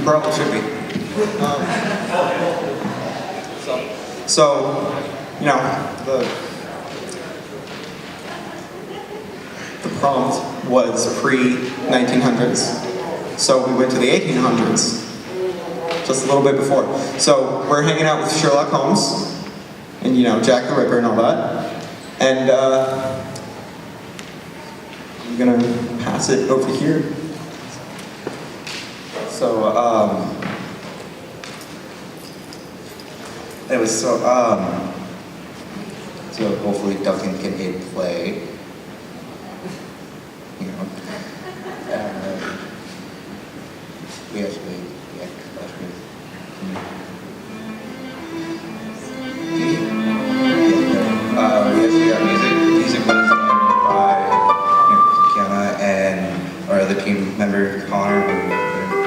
probably should be. So, you know, the prompt was pre-1900s. So we went to the 1800s, just a little bit before. So we're hanging out with Sherlock Holmes, and you know, Jack the Ripper and all that. And I'm gonna pass it over here. So, anyway, so hopefully Duncan can hit play. You know, we actually, yeah, we got music was done by Kiana and our other team member Connor,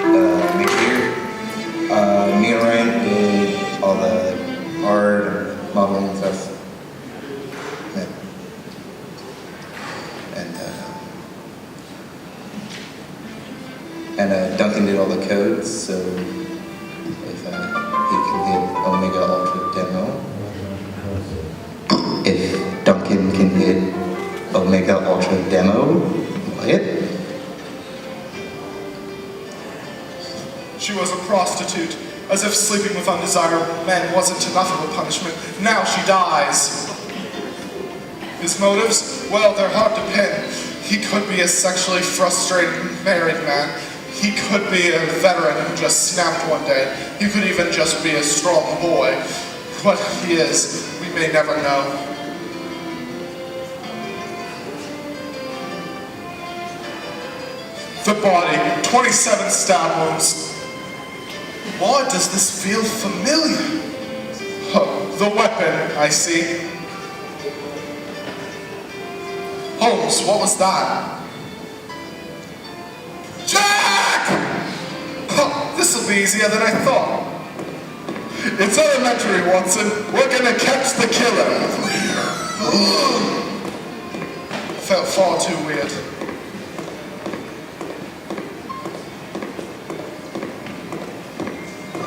who made here. Me and Ryan did all the art and modeling and stuff. And Duncan did all the codes, so if he can hit Omega Ultra Demo. If Duncan can hit Omega Ultra Demo, play it. She was a prostitute, as if sleeping with undesirable men wasn't enough of a punishment. Now she dies. His motives? Well, they're hard to pin. He could be a sexually frustrated married man. He could be a veteran who just snapped one day. He could even just be a strong boy. What he is, we may never know. The body, 27 stab wounds. Why does this feel familiar? Oh, the weapon, I see. Holmes, what was that? Jack! Oh, this'll be easier than I thought. It's elementary, Watson. We're gonna catch the killer. Felt far too weird.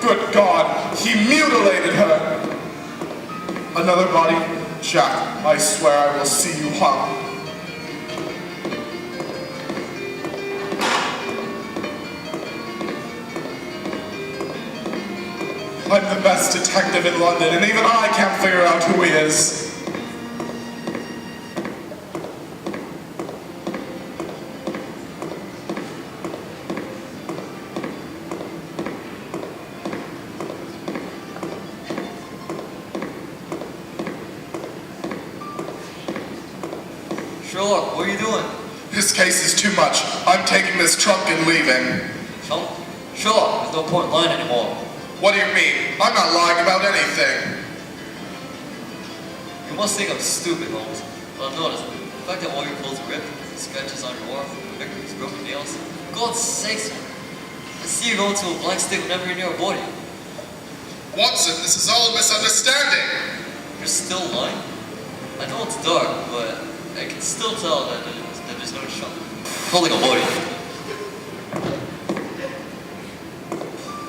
Good God, he mutilated her. Another body? Jack, I swear I will see you hung. I'm the best detective in London, and even I can't figure out who he is. Sherlock, what are you doing? This case is too much. I'm taking this trunk and leaving. Sherlock, there's no point in lying anymore. What do you mean? I'm not lying about anything. You must think I'm stupid, Holmes, but I've noticed the fact that all your clothes are ripped, scratches on your arm, victims, broken nails. For God's sakes, I see you going to a blank stick whenever you're near a body. Watson, this is all a misunderstanding. You're still lying? I know it's dark, but I can still tell that there's no shot. Holding a body.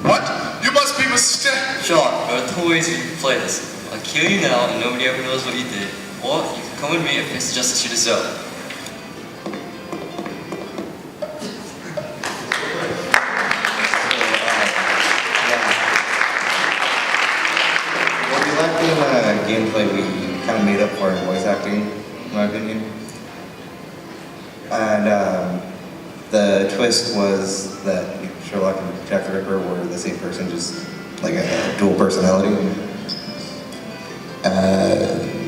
What? You must be mistaken. Sherlock, there are two ways you can play this. I'll kill you now and nobody ever knows what you did. Or you can come with me and face the justice you deserve. What we lacked in gameplay, we kind of made up for in voice acting, in my opinion. And the twist was that Sherlock and Jack the Ripper were the same person, just like a dual personality.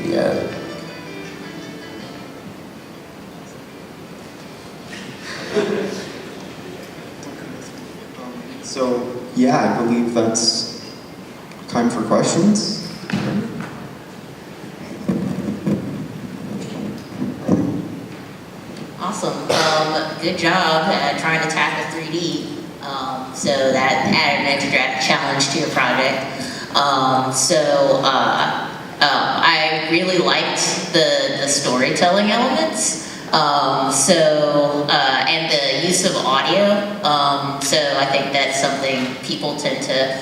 Yeah. So, yeah, I believe that's time for questions. Awesome. Good job at trying to tackle 3D. So that added an extra challenge to your project. I really liked the storytelling elements. And the use of audio. So I think that's something people tend to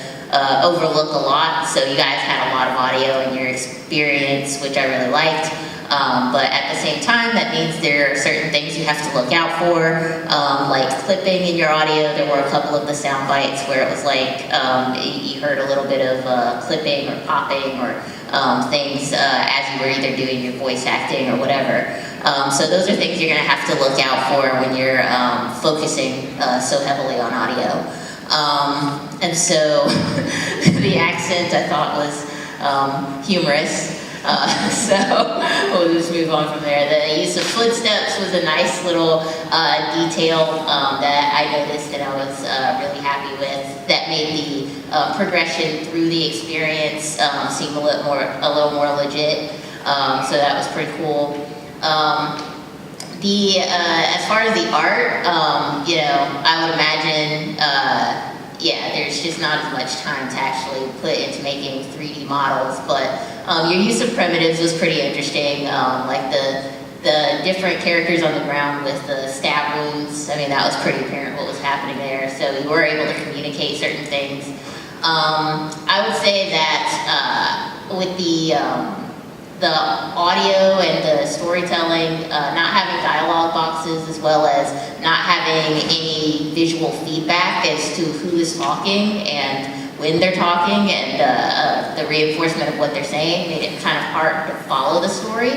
overlook a lot. So you guys had a lot of audio in your experience, which I really liked. But at the same time, that means there are certain things you have to look out for, like clipping in your audio. There were a couple of the sound bites where it was like you heard a little bit of clipping or popping or things as you were either doing your voice acting or whatever. So those are things you're going to have to look out for when you're focusing so heavily on audio. And so the accent I thought was humorous. So we'll just move on from there. The use of footsteps was a nice little detail that I noticed and I was really happy with. That made the progression through the experience seem a little more legit. So that was pretty cool. As far as the art, you know, I would imagine, yeah, there's just not as much time to actually put into making 3D models, but your use of primitives was pretty interesting, like the different characters on the ground with the stab wounds. I mean, that was pretty apparent what was happening there, so you were able to communicate certain things. I would say that with the audio and the storytelling, not having dialogue boxes as well as not having any visual feedback as to who is talking and when they're talking and the reinforcement of what they're saying made it kind of hard to follow the story.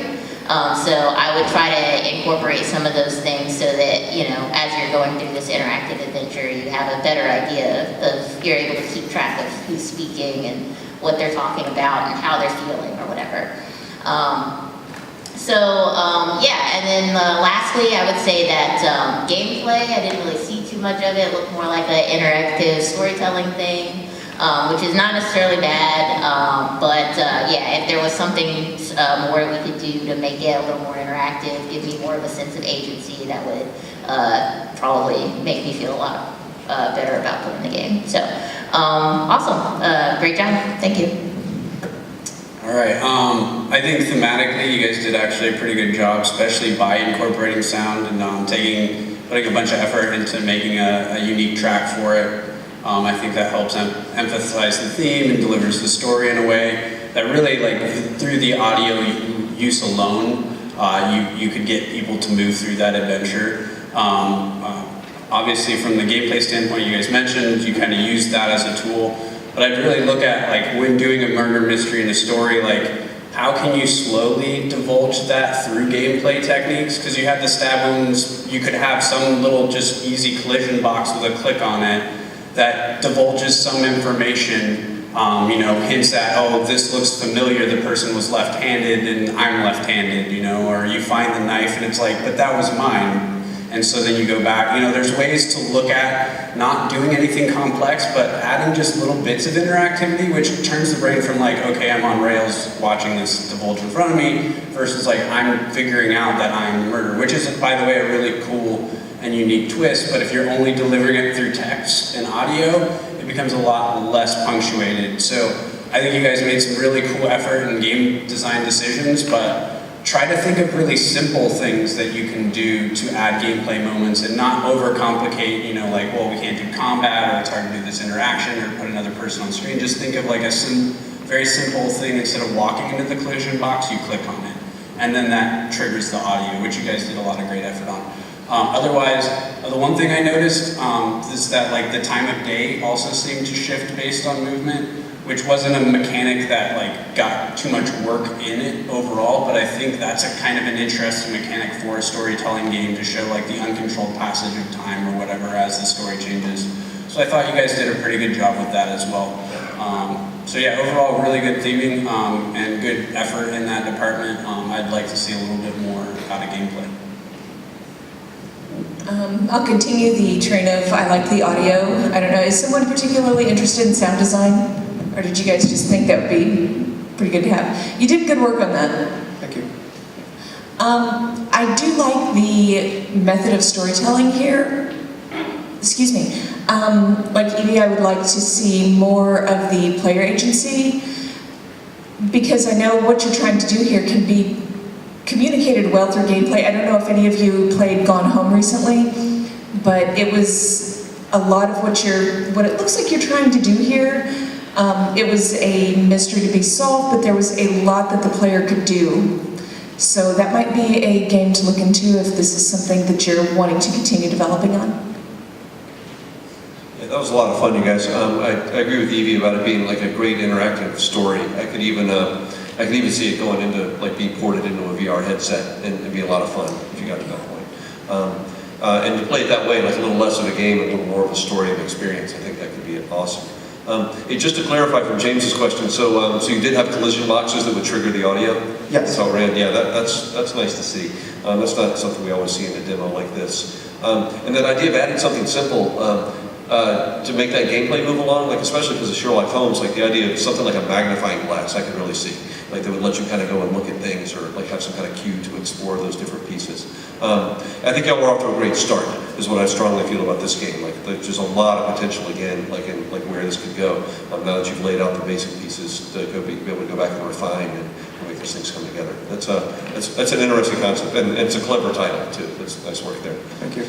So I would try to incorporate some of those things so that, you know, as you're going through this interactive adventure, you have a better idea of you're able to keep track of who's speaking and what they're talking about and how they're feeling or whatever. Yeah, and then lastly, I would say that gameplay, I didn't really see too much of it. It looked more like an interactive storytelling thing, which is not necessarily bad, yeah, if there was something more we could do to make it a little more interactive, give me more of a sense of agency, that would probably make me feel a lot better about playing the game. So, awesome, great job, thank you. All right, I think thematically you guys did actually a pretty good job, especially by incorporating sound and putting a bunch of effort into making a unique track for it. I think that helps emphasize the theme and delivers the story in a way that really, like, through the audio use alone, you could get people to move through that adventure. Obviously from the gameplay standpoint you guys mentioned, you kind of use that as a tool. But I'd really look at, like, when doing a murder mystery in a story, like, how can you slowly divulge that through gameplay techniques? Because you have the stab wounds, you could have some little just easy collision box with a click on it that divulges some information, you know, hints at, oh, this looks familiar, the person was left-handed and I'm left-handed, you know, or you find the knife and it's like, but that was mine. And so then you go back, you know, there's ways to look at not doing anything complex, but adding just little bits of interactivity, which turns the brain from like, okay, I'm on rails watching this divulge in front of me, versus like, I'm figuring out that I'm the murderer, which is, by the way, a really cool and unique twist, but if you're only delivering it through text and audio, it becomes a lot less punctuated. So I think you guys made some really cool effort in game design decisions, but try to think of really simple things that you can do to add gameplay moments and not overcomplicate, you know, like, well, we can't do combat, or it's hard to do this interaction, or put another person on screen. Just think of like a very simple thing. Instead of walking into the collision box, you click on it. And then that triggers the audio, which you guys did a lot of great effort on. Otherwise, the one thing I noticed is that, like, the time of day also seemed to shift based on movement, which wasn't a mechanic that, like, got too much work in it overall, but I think that's a kind of an interesting mechanic for a storytelling game to show, like, the uncontrolled passage of time or whatever as the story changes. So I thought you guys did a pretty good job with that as well. So yeah, overall, really good theming and good effort in that department. I'd like to see a little bit more out of gameplay. I'll continue the train of, I like the audio. I don't know, is someone particularly interested in sound design? Or did you guys just think that would be pretty good to have? You did good work on that. Thank you. I do like the method of storytelling here. Excuse me. Like Evie, I would like to see more of the player agency, because I know what you're trying to do here can be communicated well through gameplay. I don't know if any of you played Gone Home recently, but it was a lot of what it looks like you're trying to do here. It was a mystery to be solved, but there was a lot that the player could do. So that might be a game to look into if this is something that you're wanting to continue developing on. Yeah, that was a lot of fun, you guys. I agree with Evie about it being like a great interactive story. I could even see it going into like being ported into a VR headset and it'd be a lot of fun if you got to that point. And to play it that way, like a little less of a game, a little more of a story of experience, I think that could be awesome. Just to clarify from James's question, so you did have collision boxes that would trigger the audio? Yes. That's how it ran. Yeah, that's nice to see. That's not something we always see in a demo like this. And that idea of adding something simple to make that gameplay move along, like especially because of Sherlock Holmes, like the idea of something like a magnifying glass, I could really see. Like that would let you kind of go and look at things or like have some kind of cue to explore those different pieces. I think y'all were off to a great start, is what I strongly feel about this game. Like there's a lot of potential again, like where this could go. Now that you've laid out the basic pieces to be able to go back and refine and make these things come together. That's an interesting concept, and it's a clever title too. That's nice work there. Thank you.